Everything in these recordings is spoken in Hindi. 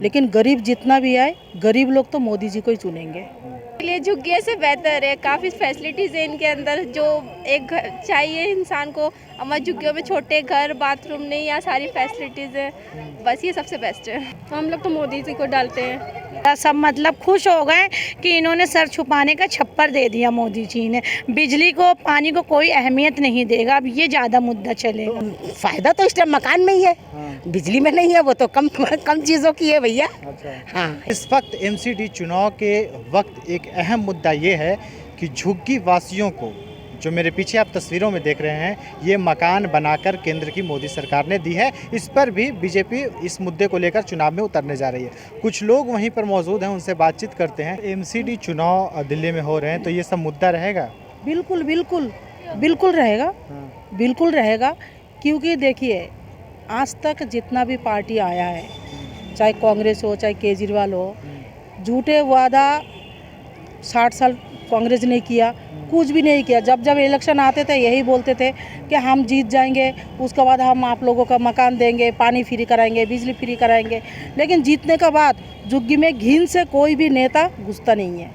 लेकिन गरीब जितना भी आए, गरीब लोग तो मोदी जी को ही चुनेंगे। लिए झुग्गियों से बेहतर है, काफ़ी फैसिलिटीज़ है इनके अंदर जो एक घर चाहिए इंसान को। हमारे झुग्गियों में छोटे घर, बाथरूम नहीं, यहाँ सारी फैसिलिटीज़ है, बस ये सबसे बेस्ट है। तो हम लोग तो मोदी जी को डालते हैं। सब मतलब खुश हो गए कि इन्होंने सर छुपाने का छप्पर दे दिया मोदी जी ने। बिजली को, पानी को कोई अहमियत नहीं देगा, अब ये ज़्यादा मुद्दा चलेगा। फायदा तो इस टाइम मकान में ही है, बिजली में नहीं है, वो तो कम कम चीज़ों की है भैया। हाँ, इस वक्त एमसीडी चुनाव के वक्त एक अहम मुद्दा ये है कि झुग्गी वासियों को, जो मेरे पीछे आप तस्वीरों में देख रहे हैं, ये मकान बनाकर केंद्र की मोदी सरकार ने दी है। इस पर भी बीजेपी इस मुद्दे को लेकर चुनाव में उतरने जा रही है। कुछ लोग वहीं पर मौजूद हैं, उनसे बातचीत करते हैं। एमसीडी चुनाव दिल्ली में हो रहे हैं, तो ये सब मुद्दा रहेगा? बिल्कुल बिल्कुल बिल्कुल रहेगा, बिल्कुल रहेगा। क्योंकि देखिए, आज तक जितना भी पार्टी आया है, चाहे कांग्रेस हो चाहे केजरीवाल हो, झूठे वादा 60 साल कांग्रेस ने किया, कुछ भी नहीं किया। जब जब इलेक्शन आते थे यही बोलते थे कि हम जीत जाएंगे, उसके बाद हम आप लोगों का मकान देंगे, पानी फ्री कराएंगे, बिजली फ्री कराएंगे। लेकिन जीतने के बाद झुग्गी में घिन से कोई भी नेता घुसता नहीं है।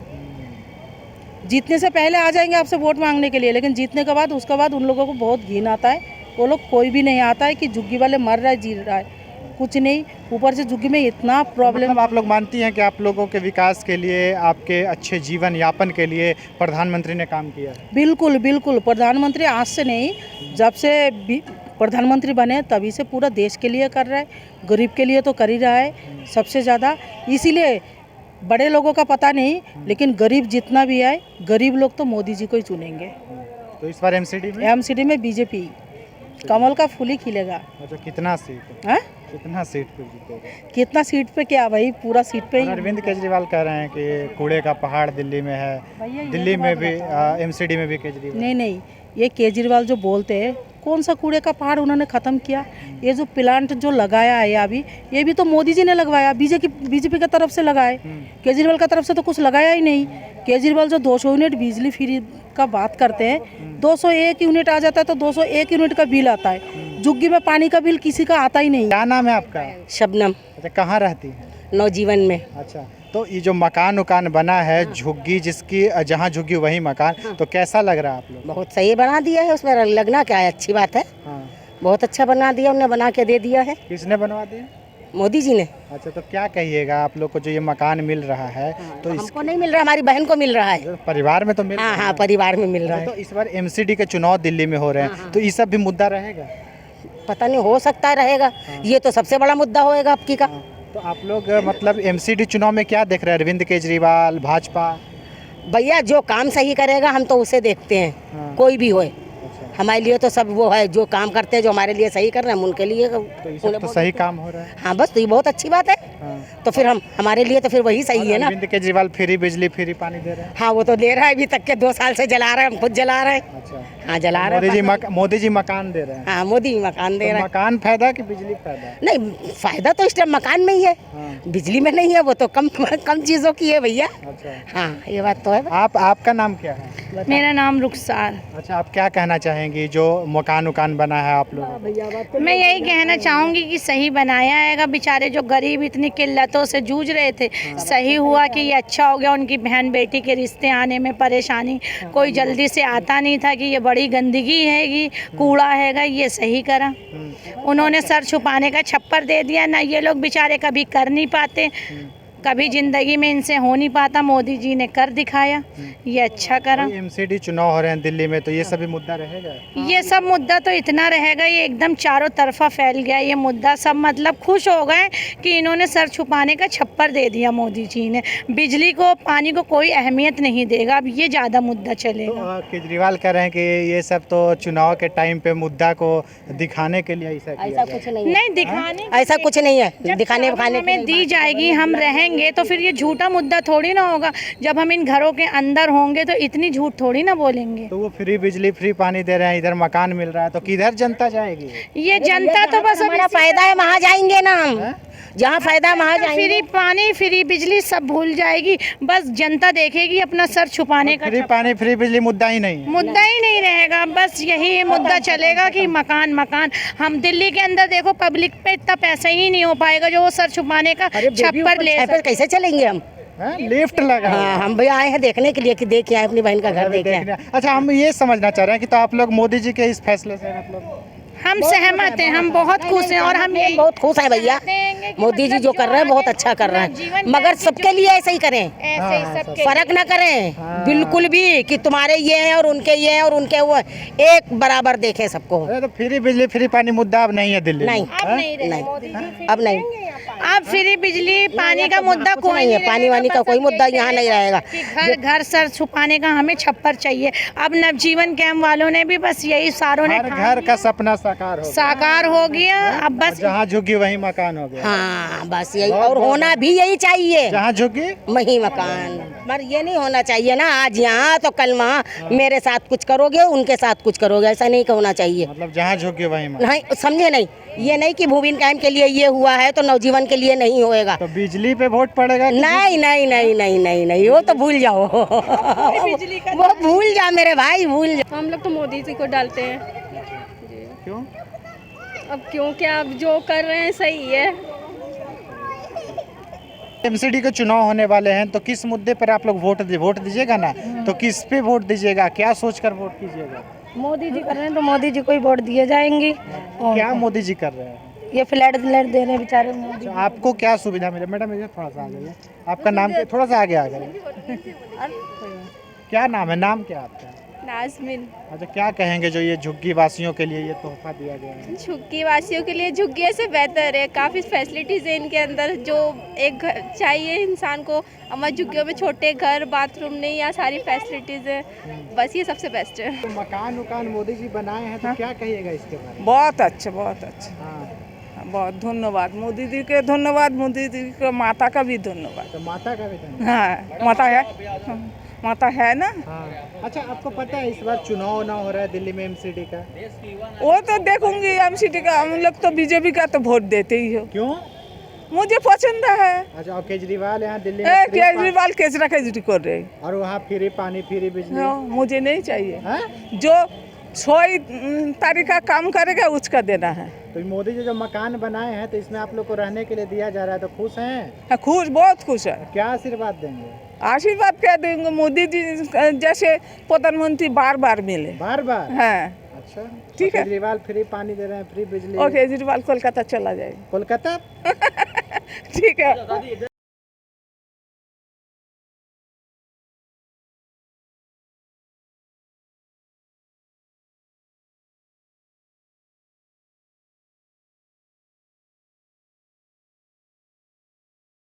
जीतने से पहले आ जाएंगे आपसे वोट मांगने के लिए, लेकिन जीतने के बाद उसके बाद उन लोगों को बहुत घिन आता है। वो लोग कोई भी नहीं आता है कि झुग्गी वाले मर रहा है, जी रहा है, कुछ नहीं। ऊपर से झुग्गी में इतना प्रॉब्लम। मतलब आप लोग मानती हैं कि आप लोगों के विकास के लिए, आपके अच्छे जीवन यापन के लिए प्रधानमंत्री ने काम किया है? बिल्कुल बिल्कुल। प्रधानमंत्री आज से नहीं, जब से प्रधानमंत्री बने तभी से पूरा देश के लिए कर रहा है, गरीब के लिए तो कर ही रहा है सबसे ज़्यादा। इसीलिए बड़े लोगों का पता नहीं, लेकिन गरीब जितना भी आए, गरीब लोग तो मोदी जी को ही चुनेंगे। तो इस बार एमसीडी में बीजेपी कमल का फूल ही खिलेगा। अच्छा, कितना सीट है? कितना सीट पे जीतेगा? कितना सीट पे क्या भाई, पूरा सीट पे ही। अरविंद केजरीवाल कह रहे हैं कि कूड़े का पहाड़ दिल्ली में है, दिल्ली में भी, एमसीडी में भी केजरीवाल। नहीं, ये केजरीवाल जो बोलते हैं, कौन सा कूड़े का पहाड़ उन्होंने ख़त्म किया? ये जो प्लांट जो लगाया है अभी, ये भी तो मोदी जी ने लगवाया, बीजेपी की तरफ से लगाए। केजरीवाल की तरफ से तो कुछ लगाया ही नहीं। केजरीवाल जो 200 यूनिट बिजली फ्री का बात करते हैं, 201 यूनिट आ जाता है तो 201 यूनिट का बिल आता है। झुग्गी में पानी का बिल किसी का आता ही नहीं। क्या नाम है आपका? शबनम। अच्छा, कहाँ रहती है? नवजीवन में। अच्छा, तो ये जो मकान बना है, झुग्गी जिसकी, जहाँ झुग्गी वही मकान, तो कैसा लग रहा है आप लोग? बहुत सही बना दिया है, उसमें लगना क्या है, अच्छी बात है। बहुत अच्छा बना दिया, उन्हें बना के दे दिया है। किसने बनवा दिया? मोदी जी ने। अच्छा, तो क्या कहिएगा आप लोग को, जो ये मकान मिल रहा है, तो हमको नहीं मिल रहा, हमारी बहन को मिल रहा है। परिवार में तो मिल रहा है। हाँ, परिवार में मिल रहा है। तो इस बार एमसीडी के चुनाव दिल्ली में हो रहे हैं, तो ये सब भी मुद्दा रहेगा? पता नहीं, हो सकता है रहेगा। ये तो सबसे बड़ा मुद्दा होएगा आपकी का। तो आप लोग मतलब एमसीडी चुनाव में क्या देख रहे हैं? अरविंद केजरीवाल, भाजपा? भैया जो काम सही करेगा हम तो उसे देखते हैं, कोई भी होए। हमारे लिए तो सब वो है, जो काम करते हैं, जो हमारे लिए सही कर रहे हैं, हम उनके लिए तो सही काम हो रहा है। हाँ, बस तो ये बहुत अच्छी बात है। तो फिर हमारे लिए तो फिर वही सही है ना। अरविंद केजरीवाल फ्री बिजली, फ्री पानी दे रहे हैं। हाँ, वो तो दे रहा है, अभी तक के 2 साल से जला रहे हैं, हम खुद जला रहे हैं। अच्छा, हाँ, जला रहे हैं। मोदी जी मकान दे रहे हैं। हाँ, मोदी मकान दे रहे हैं। मकान फायदा कि बिजली फायदा? नहीं, फायदा तो इस टाइम मकान में ही है, बिजली में नहीं है, वो तो कम चीज़ों की है भैया। अच्छा, हाँ, ये बात तो है। आपका नाम क्या है? मेरा नाम रुखसार। अच्छा, आप क्या कहना चाहेंगी जो मकान बना है आप लोग? मैं यही कहना चाहूँगी कि सही बनाया है। बेचारे जो गरीब इतनी किल्लतों से जूझ रहे थे, सही हुआ कि ये अच्छा हो गया। उनकी बहन बेटी के रिश्ते आने में परेशानी, कोई जल्दी से आता नहीं था कि ये बड़ी गंदगी हैगी, कूड़ा हैगा, ये सही करा। उन्होंने सर छुपाने का छप्पर दे दिया ना, ये लोग बेचारे कभी कर नहीं पाते, कभी जिंदगी में इनसे हो नहीं पाता, मोदी जी ने कर दिखाया, ये अच्छा करा। एमसीडी चुनाव हो रहे हैं दिल्ली में, तो ये सभी मुद्दा रहेगा? ये सब मुद्दा तो इतना रहेगा, ये एकदम चारों तरफा फैल गया ये मुद्दा। सब मतलब खुश हो गए कि इन्होंने सर छुपाने का छप्पर दे दिया मोदी जी ने। बिजली को, पानी को कोई अहमियत नहीं देगा, अब ये ज़्यादा मुद्दा चलेगा। तो केजरीवाल कह रहे हैं कि ये सब तो चुनाव के टाइम पे मुद्दा को दिखाने के लिए ऐसा कुछ नहीं दिखाने, ऐसा कुछ नहीं है, दिखाने में दी जाएगी, हम रहेंगे तो फिर ये झूठा मुद्दा थोड़ी ना होगा। जब हम इन घरों के अंदर होंगे तो इतनी झूठ थोड़ी ना बोलेंगे। तो वो फ्री बिजली, फ्री पानी दे रहे हैं, इधर मकान मिल रहा है, तो किधर जनता जाएगी? ये जनता तो बस हमारा फायदा है, वहाँ जाएंगे ना हम। जहाँ फायदा वहाँ जाएंगे। फ्री पानी फ्री बिजली सब भूल जाएगी, बस जनता देखेगी अपना सर छुपाने का। फ्री पानी फ्री बिजली मुद्दा ही नहीं है। मुद्दा ही नहीं रहेगा, बस यही मुद्दा चलेगा कि मकान मकान। हम दिल्ली के अंदर देखो पब्लिक पे इतना पैसा ही नहीं हो पाएगा जो वो सर छुपाने का छप्पर ले छत पे कैसे चलेंगे हम? लिफ्ट लगा हुआ है। हाँ, हम भैया आए हैं देखने के लिए कि देख के आए अपनी बहन का घर देख के आए। अच्छा, हम ये समझना चाह रहे हैं कि तो आप लोग मोदी जी के इस फैसले से मतलब हम सहमत हैं, हम बहुत खुश हैं और हम यही बहुत खुश है भैया। मोदी जी जो कर रहे हैं बहुत अच्छा कर रहे हैं, मगर सबके लिए ऐसा ही करें, ऐसे ही सबके फर्क ना करें बिल्कुल भी कि तुम्हारे ये हैं और उनके ये हैं और उनके वो हैं। एक बराबर देखें सबको। अरे तो फ्री बिजली फ्री पानी मुद्दा अब नहीं है दिल्ली में। नहीं, अब नहीं नहीं, रहेगा। अब नहीं, अब फ्री बिजली पानी का मुद्दा कुछ कोई नहीं है, नहीं पानी रहेगा, वानी का बस कोई अब मुद्दा यही यहाँ नहीं रहेगा। कि घर घर सर छुपाने का हमें छप्पर चाहिए। अब नवजीवन कैंप वालों ने भी बस यही सारों ने हर घर का सपना साकार हो गया। साकार हो गया। अब बस जहाँ झुकी वही मकान हो गया। हाँ बस यही, और होना भी यही चाहिए, जहाँ झुकी वही मकान। पर ये नहीं होना चाहिए ना आज यहाँ तो कल वहाँ, मेरे साथ कुछ करोगे उनके साथ कुछ करोगे, ऐसा नहीं होना चाहिए। मतलब जहाँ झुकी वही मकान। नहीं समझे नहीं, ये नहीं कि भूविन कैंप के लिए ये हुआ है तो नवजीवन के लिए नहीं होएगा। तो बिजली पे वोट पड़ेगा कि नहीं नहीं नहीं नहीं नहीं नहीं, वो तो भूल जाओ वो भूल जा मेरे भाई, भूल जा। हम लोग तो मोदी जी को डालते हैं। क्यों? अब क्योंकि अब जो कर रहे हैं सही है। एमसीडी के चुनाव होने वाले हैं, तो किस मुद्दे पर आप लोग वोट दीजिएगा ना? तो किस पे वोट दीजिएगा, क्या सोचकर वोट कीजिएगा? मोदी जी कर रहे हैं तो मोदी जी को ही वोट दिए जाएंगे। क्या मोदी जी कर रहे हैं? ये फ्लैट दे रहे हैं बेचारे मोदी। तो आपको क्या सुविधा मिले? मैडम इधर थोड़ा सा आ जाइए। आपका नाम क्या? थोड़ा सा आगे आ जाइए। क्या नाम है? नाम क्या आपका? नाजमिन। अच्छा, क्या कहेंगे जो ये झुग्गी वासियों के लिए ये तोहफा दिया गया है? झुग्गी वासियों के लिए झुग्गियों से बेहतर है, काफ़ी फैसिलिटीज़ है इनके अंदर। जो एक घर चाहिए इंसान को, हमारे झुग्गियों में छोटे घर, बाथरूम नहीं, यहाँ सारी फैसिलिटीज़ है, बस ये सबसे बेस्ट है। तो मकान मोदी जी बनाए हैं, तो क्या कहिएगा इसके बारे में? बहुत अच्छा, बहुत अच्छा। हाँ, बहुत धन्यवाद मोदी जी के, धन्यवाद मोदी जी के, माता का भी धन्यवाद। तो माता का भी धन्यवाद। हाँ माता है, माता है ना। हाँ, अच्छा, आपको पता है इस बार चुनाव हो रहा है दिल्ली में एमसीडी का? वो तो देखूंगी एमसीडी का, हम लोग तो बीजेपी का तो वोट देते ही हो, क्यों? मुझे पसंद है। अच्छा, और केजरीवाल यहाँ दिल्ली ए, में फ्री केजरीवाल केजरा केजरी कर रहे और वहाँ फ्री पानी फ्री बिजली। हाँ, मुझे नहीं चाहिए। हाँ? जो 6 तारीख का काम करेगा उसका देना है। तो मोदी जी जो मकान बनाए हैं, तो इसमें आप लोग को रहने के लिए दिया जा रहा है, तो खुश हैं? खुश, बहुत खुश है। क्या आशीर्वाद देंगे? आशीर्वाद क्या देंगे, मोदी जी जैसे प्रधानमंत्री बार बार मिले। बार बार? हाँ अच्छा, ठीक है। केजरीवाल फ्री पानी दे रहे हैं, फ्री बिजली। और केजरीवाल कोलकाता चला जाए। कोलकाता ठीक है।